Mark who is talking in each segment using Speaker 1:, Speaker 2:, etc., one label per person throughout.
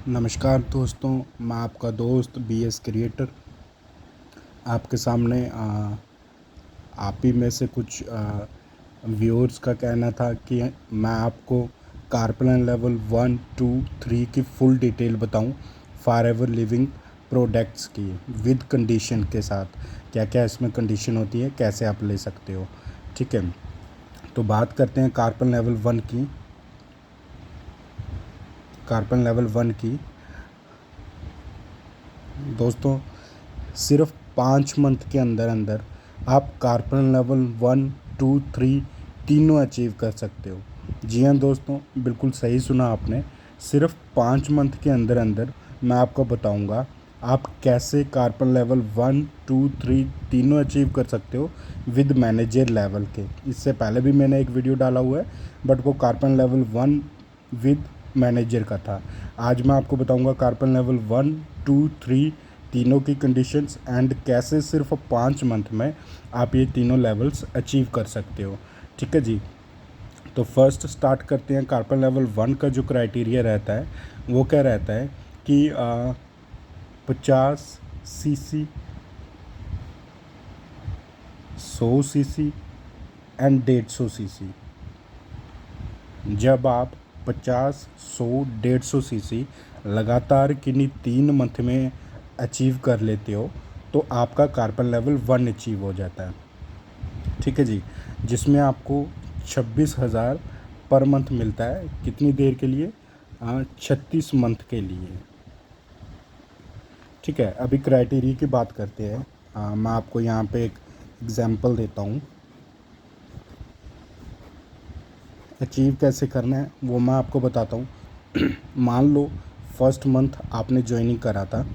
Speaker 1: नमस्कार दोस्तों, मैं आपका दोस्त BS क्रिएटर आपके सामने आप ही में से कुछ व्यूअर्स का कहना था कि मैं आपको कारप्लान लेवल 1, 2, 3 की फुल डिटेल बताऊं फॉरएवर लिविंग प्रोडक्ट्स की विद कंडीशन के साथ। क्या क्या इसमें कंडीशन होती है, कैसे आप ले सकते हो। ठीक है, तो बात करते हैं कारप्लान लेवल 1 की। कारप्लान लेवल 1 की दोस्तों सिर्फ 5 मंथ के अंदर अंदर आप कारपन लेवल 1, 2, 3 तीनों अचीव कर सकते हो। जी हाँ दोस्तों, बिल्कुल सही सुना आपने। सिर्फ 5 मंथ के अंदर अंदर मैं आपको बताऊंगा आप कैसे कारपन लेवल 1, 2, 3 तीनों अचीव कर सकते हो विद मैनेजर लेवल के। इससे पहले भी मैंने एक वीडियो डाला हुआ है, बट वो कारपन लेवल 1 विद मैनेजर का था। आज मैं आपको बताऊंगा कारपन लेवल 1, 2, 3 तीनों की कंडीशंस एंड कैसे सिर्फ 5 मंथ में आप ये तीनों लेवल्स अचीव कर सकते हो। ठीक है जी, तो फर्स्ट स्टार्ट करते हैं। कारपन लेवल 1 का जो क्राइटेरिया रहता है वो क्या रहता है कि 50 सीसी, 100 सीसी एंड 150 सीसी। जब आप 50, 100, 150 सीसी लगातार किन्हीं 3 मंथ में अचीव कर लेते हो तो आपका कारपन लेवल 1 अचीव हो जाता है। ठीक है जी, जिसमें आपको 26,000 पर मंथ मिलता है। कितनी देर के लिए? 36 मंथ के लिए। ठीक है, अभी क्राइटेरिया की बात करते हैं। मैं आपको यहाँ पे एक एग्जांपल देता हूँ। अचीव कैसे करना है वो मैं आपको बताता हूँ। मान लो फर्स्ट मंथ आपने ज्वाइनिंग करा था,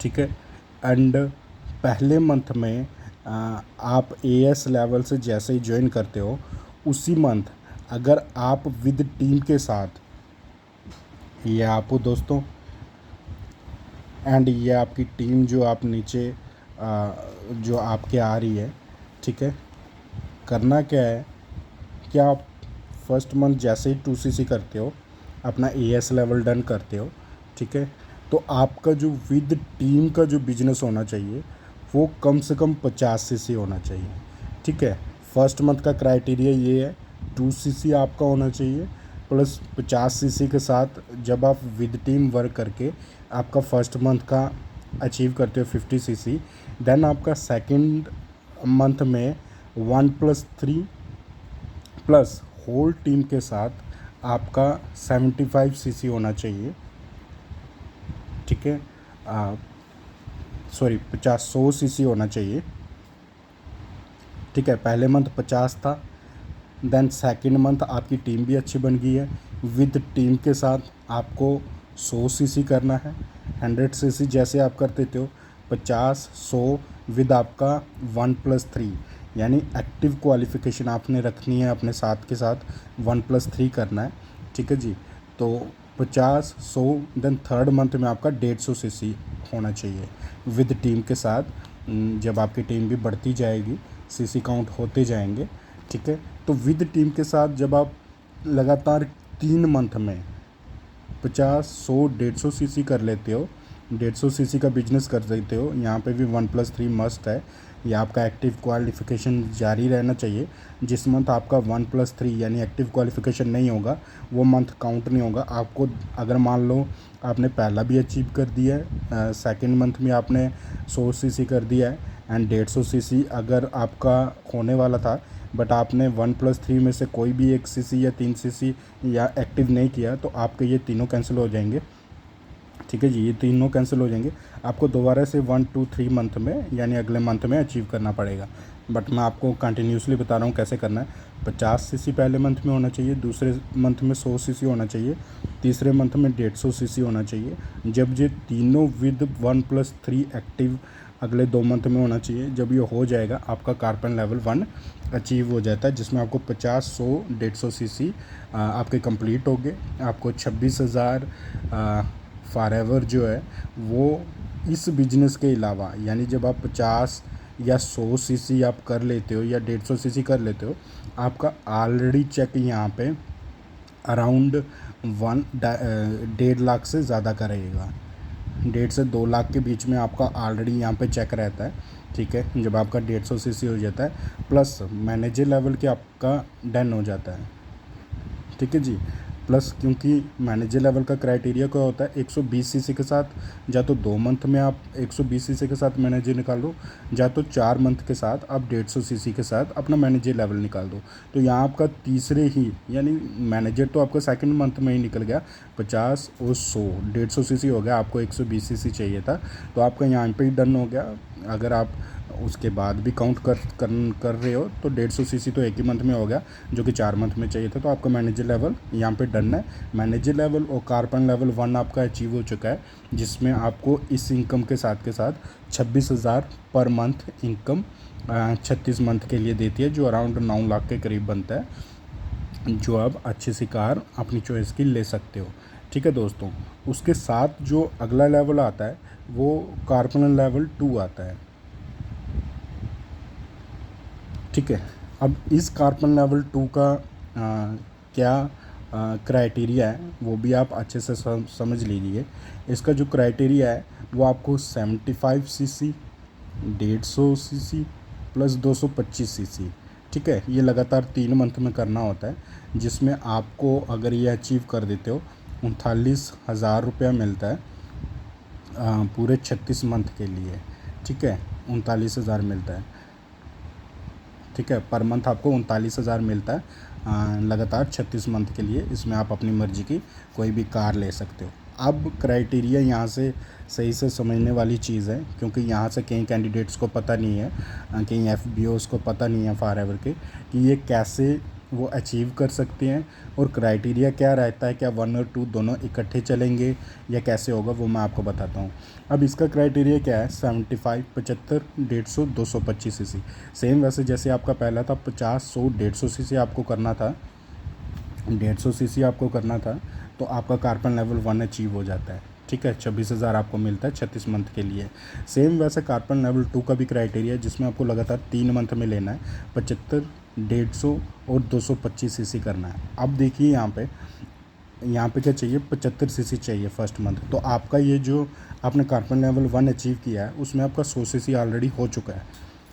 Speaker 1: ठीक है, एंड पहले मंथ में आप AS लेवल से जैसे ही ज्वाइन करते हो उसी मंथ अगर आप विद टीम के साथ, ये आप हो दोस्तों, एंड ये आपकी टीम जो आप नीचे जो आपके आ रही है, ठीक है, करना क्या है कि आप फर्स्ट मंथ जैसे ही 2CC करते हो, अपना AS लेवल डन करते हो, ठीक है, तो आपका जो विद टीम का जो बिजनेस होना चाहिए वो कम से कम 50 CC होना चाहिए। ठीक है, फर्स्ट मंथ का क्राइटेरिया ये है, 2CC आपका होना चाहिए प्लस 50 CC के साथ जब आप विद टीम वर्क करके आपका फर्स्ट मंथ का अचीव करते हो 50 CC, देन आपका सेकंड मंथ में 1+3 प्लस होल टीम के साथ आपका 75 CC होना चाहिए। ठीक है, सॉरी 100 CC होना चाहिए। ठीक है, पहले मंथ 50 था, देन सेकंड मंथ आपकी टीम भी अच्छी बन गई है, विद टीम के साथ आपको 100 CC करना है। 100 CC जैसे आप कर देते हो, 50, 100 विद आपका 1+3, यानी एक्टिव क्वालिफिकेशन आपने रखनी है अपने साथ के साथ 1+3 करना है। ठीक है जी, तो 50, 100 देन थर्ड मंथ में आपका 150 CC होना चाहिए विद टीम के साथ। जब आपकी टीम भी बढ़ती जाएगी CC काउंट होते जाएंगे। ठीक है, तो विद टीम के साथ जब आप लगातार 3 मंथ में 50, 100, 150 CC कर लेते हो, 150 CC का बिजनेस कर देते हो, यहाँ पे भी 1+3 मस्ट है। ये आपका एक्टिव क्वालिफिकेशन जारी रहना चाहिए। जिस मंथ आपका 1+3 यानी एक्टिव क्वालिफिकेशन नहीं होगा वो मंथ काउंट नहीं होगा आपको। अगर मान लो आपने पहला भी अचीव कर दिया है, सेकेंड मंथ में आपने 100 CC कर दिया है एंड 150 CC अगर आपका होने वाला था, बट आपने 1+3 में से कोई भी एक CC या 3 CC या एक्टिव नहीं किया, तो आपके ये तीनों कैंसिल हो जाएंगे। ठीक है जी, ये तीनों कैंसिल हो जाएंगे। आपको दोबारा से 1, 2, 3 मंथ में यानी अगले मंथ में अचीव करना पड़ेगा। बट मैं आपको कंटिन्यूसली बता रहा हूँ कैसे करना है। 50 CC पहले मंथ में होना चाहिए, दूसरे मंथ में 100 CC होना चाहिए, तीसरे मंथ में 150 CC होना चाहिए। जब ये तीनों विद 1+3 एक्टिव अगले 2 मंथ में होना चाहिए, जब ये हो जाएगा आपका कारपन लेवल 1 अचीव हो जाता है, जिसमें आपको 50, 100, 150 CC आपके कंप्लीट हो गए। आपको 26,000 फॉरएवर जो है वो इस बिजनेस के अलावा, यानी जब आप 50 या 100 CC आप कर लेते हो या 150 CC कर लेते हो, आपका ऑलरेडी चेक यहाँ पे अराउंड डेढ़ लाख से ज़्यादा का रहेगा। 1.5 से 2 लाख के बीच में आपका ऑलरेडी यहाँ पे चेक रहता है, ठीक है। जब आपका 150 सीसी हो जाता है प्लस मैनेजर लेवल के आपका डन हो जाता है, ठीक है जी। प्लस क्योंकि मैनेजर लेवल का क्राइटेरिया क्या होता है, 120 सीसी के साथ या तो 2 मंथ में आप 120 सीसी के साथ मैनेजर निकाल दो, या तो 4 मंथ के साथ आप 150 सीसी के साथ अपना मैनेजर लेवल निकाल दो। तो यहाँ आपका तीसरे ही यानी मैनेजर तो आपका सेकंड मंथ में ही निकल गया, 50 और 100 150 सीसी हो गया, आपको 120 सीसी चाहिए था तो आपका यहाँ पे ही डन हो गया। अगर आप उसके बाद भी काउंट कर रहे हो तो 150 सीसी तो एक ही मंथ में हो गया, जो कि 4 मंथ में चाहिए था। तो आपका मैनेजर लेवल यहाँ पे डन है। मैनेजर लेवल और कार्बन लेवल 1 आपका अचीव हो चुका है, जिसमें आपको इस इनकम के साथ 26,000 पर मंथ इनकम 36 मंथ के लिए देती है, जो अराउंड 9 लाख के करीब बनता है, जो आप अच्छी सी कार अपनी चॉइस की ले सकते हो, ठीक है दोस्तों। उसके साथ जो अगला लेवल आता है वो कार्बन लेवल 2 आता है, ठीक है। अब इस कार्बन लेवल 2 का क्या क्राइटेरिया है वो भी आप अच्छे से समझ लीजिए। इसका जो क्राइटेरिया है वो आपको 75 सीसी, 150 सीसी प्लस 225 सीसी, ठीक है। ये लगातार 3 मंथ में करना होता है, जिसमें आपको अगर ये अचीव कर देते हो 39,000 रुपया मिलता है पूरे 36 मंथ के लिए, ठीक है। 39,000 मिलता है, ठीक है। पर मंथ आपको 39,000 मिलता है लगातार 36 मंथ के लिए। इसमें आप अपनी मर्ज़ी की कोई भी कार ले सकते हो। अब क्राइटेरिया यहाँ से सही से समझने वाली चीज़ है, क्योंकि यहाँ से कई कैंडिडेट्स को पता नहीं है, कई एफबीओस को पता नहीं है फॉरएवर के, कि ये कैसे वो अचीव कर सकते हैं और क्राइटेरिया क्या रहता है, क्या 1 और 2 दोनों इकट्ठे चलेंगे या कैसे होगा, वो मैं आपको बताता हूँ। अब इसका क्राइटेरिया क्या है, 75, 75, 150, 225 सीसी। सेम वैसे जैसे आपका पहला था 50, 100, 150 सीसी आपको करना था, 150 सीसी आपको करना था, तो आपका कार्बन लेवल 1 अचीव हो जाता है, ठीक है। 26,000 आपको मिलता है 36 मंथ के लिए। सेम वैसे कार्बन लेवल 2 का भी क्राइटेरिया है, जिसमें आपको लगातार 3 मंथ में लेना है, 75, 150 और 225 सीसी करना है। अब देखिए यहाँ पे क्या चाहिए, 75 सीसी चाहिए फर्स्ट मंथ। तो आपका ये जो आपने कार्बन लेवल 1 अचीव किया है उसमें आपका 100 सीसी ऑलरेडी हो चुका है,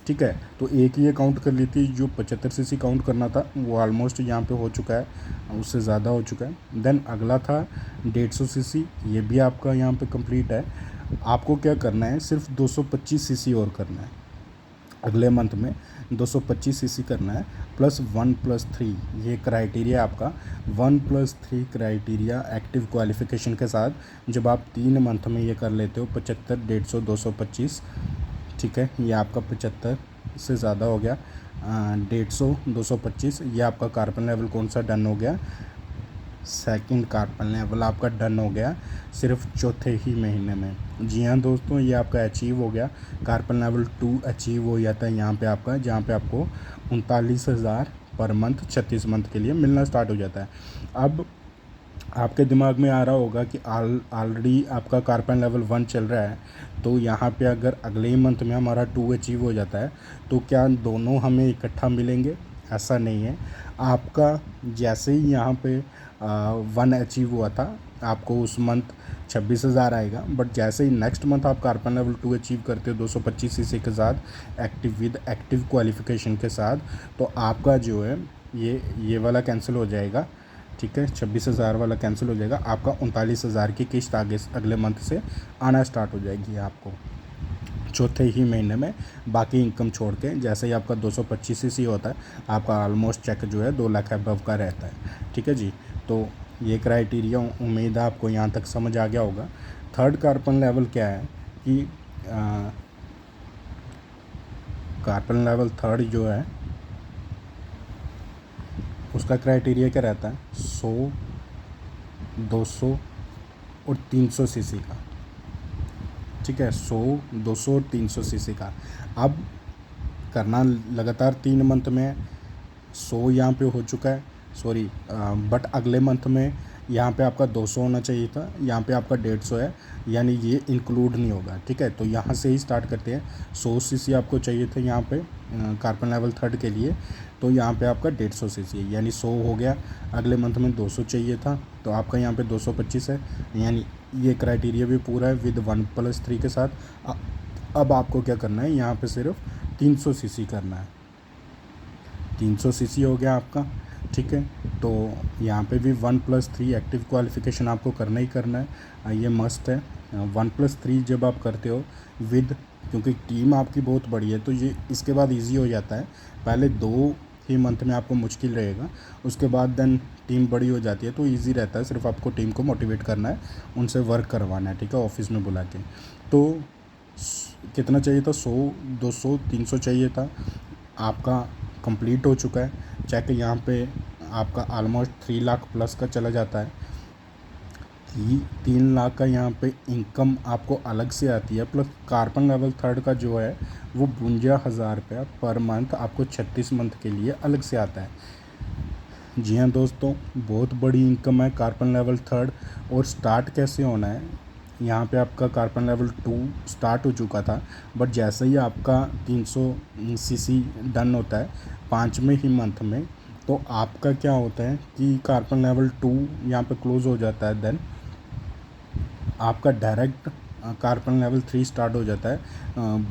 Speaker 1: ठीक है। तो एक ये काउंट कर ली थी, जो 75 सीसी काउंट करना था वो ऑलमोस्ट यहाँ पे हो चुका है, उससे ज़्यादा हो चुका है। देन अगला था 150 सीसी, ये भी आपका यहाँ पे कंप्लीट है। आपको क्या करना है, सिर्फ 225 सीसी और करना है अगले मंथ में, 225 सीसी करना है, प्लस 1+3 ये क्राइटेरिया आपका। 1+3 क्राइटेरिया एक्टिव क्वालिफ़िकेशन के साथ जब आप 3 मंथ में ये कर लेते हो, 75, 150, 225, ठीक है। ये आपका 75 से ज़्यादा हो गया, 150, 225, ये आपका कार्बन लेवल कौन सा डन हो गया, सेकंड कार्बन लेवल आपका डन हो गया सिर्फ चौथे ही महीने में। जी हाँ दोस्तों, ये आपका अचीव हो गया, कार्बन लेवल 2 अचीव हो जाता है यहाँ पे आपका, जहाँ पे आपको 39,000 पर मंथ 36 मंथ के लिए मिलना स्टार्ट हो जाता है। अब आपके दिमाग में आ रहा होगा कि ऑलरेडी आपका कार्बन लेवल 1 चल रहा है, तो यहाँ पे अगर अगले ही मंथ में हमारा 2 अचीव हो जाता है तो क्या दोनों हमें इकट्ठा मिलेंगे? ऐसा नहीं है। आपका जैसे ही यहाँ पे 1 अचीव हुआ था, आपको उस मंथ 26,000 आएगा, बट जैसे ही नेक्स्ट मंथ आप कार्बन लेवल 2 अचीव करते हो 225 सीसी के साथ एक्टिव क्वालिफ़िकेशन के साथ, तो आपका जो है ये वाला कैंसिल हो जाएगा, ठीक है। 26,000 वाला कैंसिल हो जाएगा, आपका 39,000 की किस्त आगे अगले मंथ से आना स्टार्ट हो जाएगी आपको चौथे ही महीने में, बाकी इनकम छोड़ के। जैसे ही आपका 225 सीसी होता है, आपका ऑलमोस्ट चेक जो है 2 लाख अबव का रहता है, ठीक है जी। तो ये क्राइटेरिया उम्मीद है आपको यहाँ तक समझ आ गया होगा। थर्ड कार्बन लेवल क्या है कि कार्बन लेवल थर्ड जो है उसका क्राइटेरिया क्या रहता है, 100, 200 और 300 सीसी का, ठीक है। 100, 200 और 300 सीसी का अब करना लगातार 3 मंथ में। 100 यहाँ पे हो चुका है, सॉरी, बट अगले मंथ में यहाँ पे आपका 200 होना चाहिए था, यहाँ पे आपका 150 है, यानी ये इंक्लूड नहीं होगा, ठीक है। तो यहाँ से ही स्टार्ट करते हैं। 100 सीसी आपको चाहिए था यहाँ पे कार्बन लेवल 3 के लिए, तो यहाँ पे आपका 150 सीसी है, यानी 100 हो गया। अगले मंथ में 200 चाहिए था, तो आपका यहाँ पे 225 है, यानी ये क्राइटेरिया भी पूरा है विद 1+3 के साथ। अब आपको क्या करना है, यहाँ पे सिर्फ 300 सीसी करना है। 300 सीसी हो गया आपका, ठीक है। तो यहाँ पे भी 1+3 एक्टिव क्वालिफिकेशन आपको करना ही करना है, ये मस्ट है। 1+3 जब आप करते हो विद, क्योंकि टीम आपकी बहुत बड़ी है, तो ये इसके बाद इजी हो जाता है। पहले 2 ही मंथ में आपको मुश्किल रहेगा, उसके बाद देन टीम बड़ी हो जाती है तो इजी रहता है। सिर्फ आपको टीम को मोटिवेट करना है, उनसे वर्क करवाना है, ठीक है, ऑफिस में बुला के। तो कितना चाहिए था, 100, 200, 300 चाहिए था, आपका कंप्लीट हो चुका है। चेक यहाँ पे आपका ऑलमोस्ट 3 लाख प्लस का चला जाता है। 3 लाख का यहाँ पे इनकम आपको अलग से आती है, प्लस कार्बन लेवल 3 का जो है वो 52,000 रुपया पर मंथ आपको 36 मंथ के लिए अलग से आता है। जी हाँ दोस्तों, बहुत बड़ी इनकम है कार्बन लेवल 3। और स्टार्ट कैसे होना है, यहाँ पे आपका कार्बन लेवल 2 स्टार्ट हो चुका था, बट जैसे ही आपका 300 सीसी डन होता है 5वें ही मंथ में, तो आपका क्या होता है कि कार्बन लेवल 2 यहाँ पे क्लोज़ हो जाता है। देन आपका डायरेक्ट कार्बन लेवल 3 स्टार्ट हो जाता है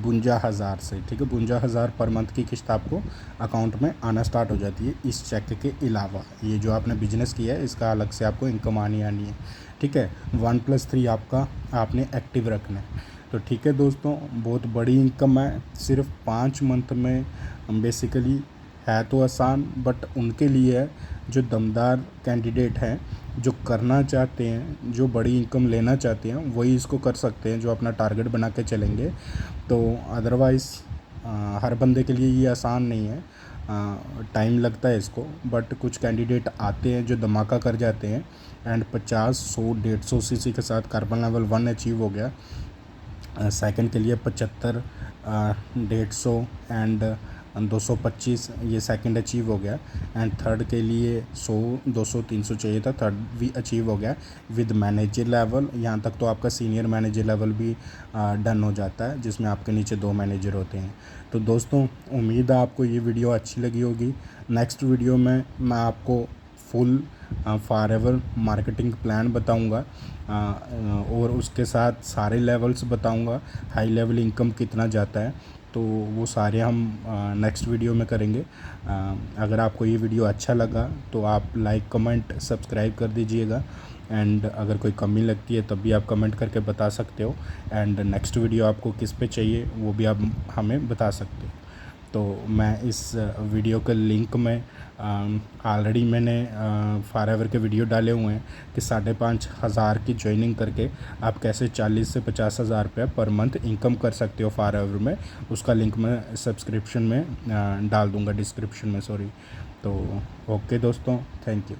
Speaker 1: 52,000 से, ठीक है। 52,000 पर मंथ की किस्त आपको अकाउंट में आना स्टार्ट हो जाती है, इस चेक के अलावा। ये जो आपने बिजनेस किया है इसका अलग से आपको इनकम आनी है, ठीक है। 1+3 आपका आपने एक्टिव रखना है। तो ठीक है दोस्तों, बहुत बड़ी इनकम है सिर्फ 5 मंथ में। बेसिकली है तो आसान, बट उनके लिए है जो दमदार कैंडिडेट हैं, जो करना चाहते हैं, जो बड़ी इनकम लेना चाहते हैं, वही इसको कर सकते हैं, जो अपना टारगेट बना के चलेंगे। तो अदरवाइज़ हर बंदे के लिए ये आसान नहीं है, टाइम लगता है इसको। बट कुछ कैंडिडेट आते हैं जो धमाका कर जाते हैं, एंड 50, 100, 150 सीसी के साथ कार्बन लेवल 1 अचीव हो गया। सेकंड के लिए 75, 150 एंड 225 ये सेकंड अचीव हो गया। एंड थर्ड के लिए 100, 200, 300 चाहिए था, थर्ड भी अचीव हो गया विद मैनेजर लेवल। यहाँ तक तो आपका सीनियर मैनेजर लेवल भी डन हो जाता है, जिसमें आपके नीचे 2 मैनेजर होते हैं। तो दोस्तों, उम्मीद है आपको ये वीडियो अच्छी लगी होगी। नेक्स्ट वीडियो में मैं आपको फुल फॉरएवर मार्केटिंग प्लान बताऊंगा, और उसके साथ सारे लेवल्स बताऊंगा, हाई लेवल इनकम कितना जाता है, तो वो सारे हम नेक्स्ट वीडियो में करेंगे। अगर आपको ये वीडियो अच्छा लगा तो आप लाइक, कमेंट, सब्सक्राइब कर दीजिएगा। एंड अगर कोई कमी लगती है तब भी आप कमेंट करके बता सकते हो। एंड नेक्स्ट वीडियो आपको किस पे चाहिए वो भी आप हमें बता सकते हो। तो मैं इस वीडियो के लिंक में ऑलरेडी मैंने फॉरएवर के वीडियो डाले हुए हैं कि 5,500 की ज्वाइनिंग करके आप कैसे 40 से 50,000 रुपये पर मंथ इनकम कर सकते हो फॉरएवर में। उसका लिंक मैं सब्सक्रिप्शन में डाल दूँगा, डिस्क्रिप्शन में, सॉरी। तो ओके दोस्तों, थैंक यू।